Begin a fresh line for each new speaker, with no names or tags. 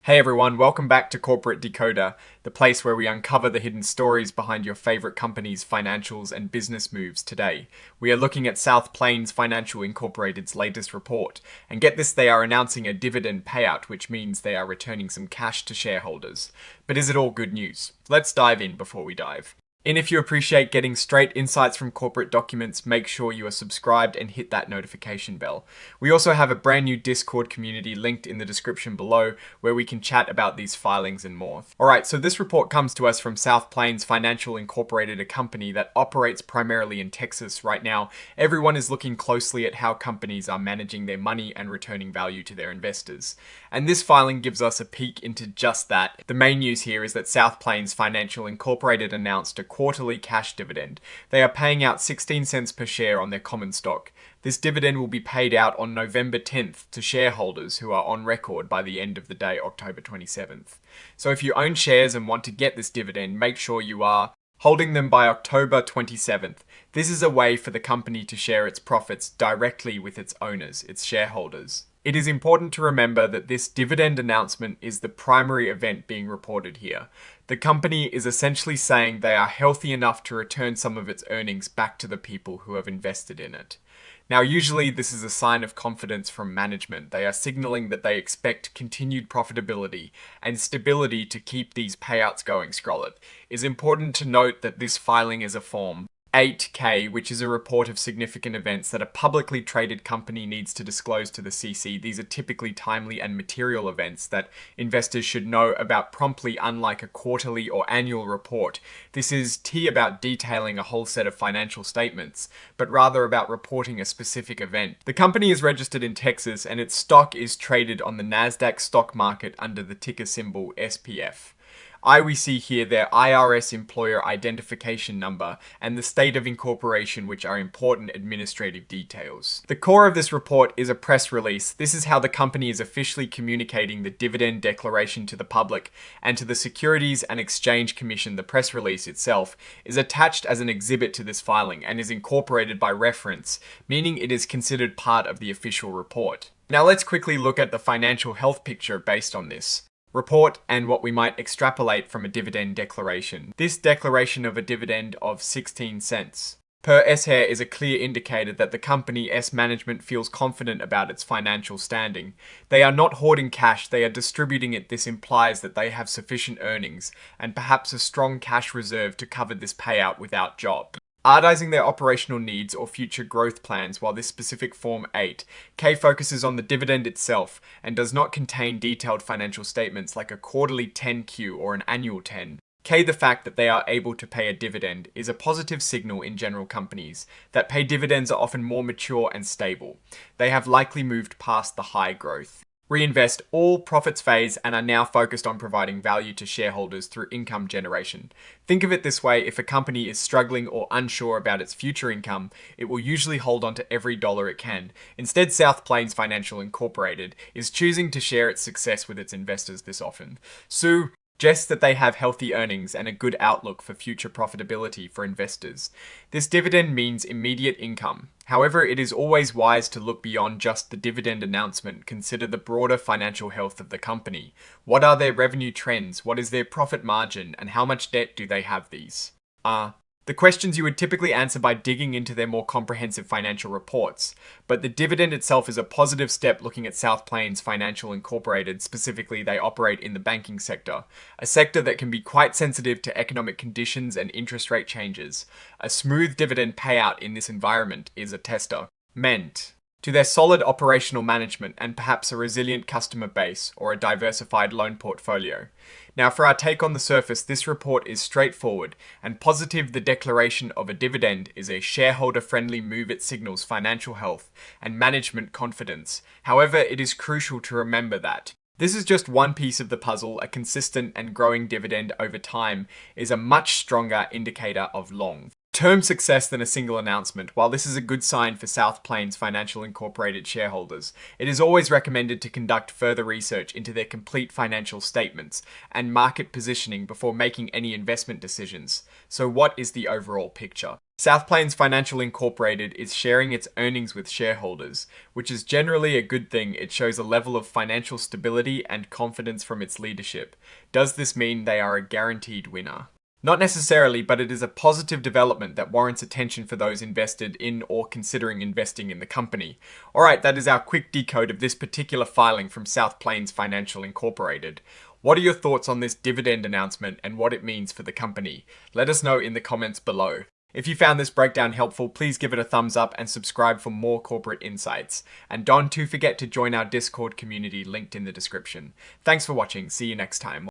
Hey everyone, welcome back to Corporate Decoder, the place where we uncover the hidden stories behind your favorite companies' financials and business moves today. We are looking at South Plains Financial Incorporated's latest report, and get this, they are announcing a dividend payout, which means they are returning some cash to shareholders. But is it all good news? Let's dive in before we dive. And if you appreciate getting straight insights from corporate documents, make sure you are subscribed and hit that notification bell. We also have a brand new Discord community linked in the description below where we can chat about these filings and more. Alright, so this report comes to us from South Plains Financial Incorporated, a company that operates primarily in Texas right now. Everyone is looking closely at how companies are managing their money and returning value to their investors. And this filing gives us a peek into just that. The main news here is that South Plains Financial Incorporated announced a quarterly cash dividend. They are paying out 16 cents per share on their common stock. This dividend will be paid out on November 10th to shareholders who are on record by the end of the day, October 27th. So if you own shares and want to get this dividend, make sure you are holding them by October 27th. This is a way for the company to share its profits directly with its owners, its shareholders. It is important to remember that this dividend announcement is the primary event being reported here. The company is essentially saying they are healthy enough to return some of its earnings back to the people who have invested in it. Now, usually this is a sign of confidence from management. They are signaling that they expect continued profitability and stability to keep these payouts going. It is important to note that this filing is a Form 8K, which is a report of significant events that a publicly traded company needs to disclose to the CC. These are typically timely and material events that investors should know about promptly, unlike a quarterly or annual report. This is about detailing a whole set of financial statements, but rather about reporting a specific event. The company is registered in Texas and its stock is traded on the NASDAQ stock market under the ticker symbol SPF. We see here their IRS employer identification number and the state of incorporation, which are important administrative details. The core of this report is a press release. This is how the company is officially communicating the dividend declaration to the public and to the Securities and Exchange Commission. The press release itself is attached as an exhibit to this filing and is incorporated by reference, meaning it is considered part of the official report. Now let's quickly look at the financial health picture based on this report and what we might extrapolate from a dividend declaration. This declaration of a dividend of 16 cents per share is a clear indicator that the company's management feels confident about its financial standing. They are not hoarding cash, they are distributing it. This implies that they have sufficient earnings and perhaps a strong cash reserve to cover this payout without job. Prioritizing their operational needs or future growth plans, while this specific Form 8K focuses on the dividend itself and does not contain detailed financial statements like a quarterly 10Q or an annual 10K. The fact that they are able to pay a dividend is a positive signal in general. Companies that pay dividends are often more mature and stable. They have likely moved past the high growth, reinvest all profits phase and are now focused on providing value to shareholders through income generation. Think of it this way: if a company is struggling or unsure about its future income, it will usually hold on to every dollar it can. Instead, South Plains Financial Incorporated is choosing to share its success with its investors this often. Suggests that they have healthy earnings and a good outlook for future profitability for investors. This dividend means immediate income. However, it is always wise to look beyond just the dividend announcement. Consider the broader financial health of the company. What are their revenue trends? What is their profit margin? And how much debt do they have? These are the questions you would typically answer by digging into their more comprehensive financial reports. But the dividend itself is a positive step looking at South Plains Financial Incorporated. Specifically, they operate in the banking sector, a sector that can be quite sensitive to economic conditions and interest rate changes. A smooth dividend payout in this environment is a testament to their solid operational management and perhaps a resilient customer base or a diversified loan portfolio. Now, for our take on the surface, this report is straightforward and positive. The declaration of a dividend is a shareholder-friendly move. It signals financial health and management confidence. However, it is crucial to remember that this is just one piece of the puzzle. A consistent and growing dividend over time is a much stronger indicator of long term success than a single announcement. While this is a good sign for South Plains Financial Incorporated shareholders, it is always recommended to conduct further research into their complete financial statements and market positioning before making any investment decisions. So what is the overall picture? South Plains Financial Incorporated is sharing its earnings with shareholders, which is generally a good thing. It shows a level of financial stability and confidence from its leadership. Does this mean they are a guaranteed winner? Not necessarily, but it is a positive development that warrants attention for those invested in or considering investing in the company. Alright, that is our quick decode of this particular filing from South Plains Financial Incorporated. What are your thoughts on this dividend announcement and what it means for the company? Let us know in the comments below. If you found this breakdown helpful, please give it a thumbs up and subscribe for more corporate insights. And don't forget to join our Discord community linked in the description. Thanks for watching. See you next time.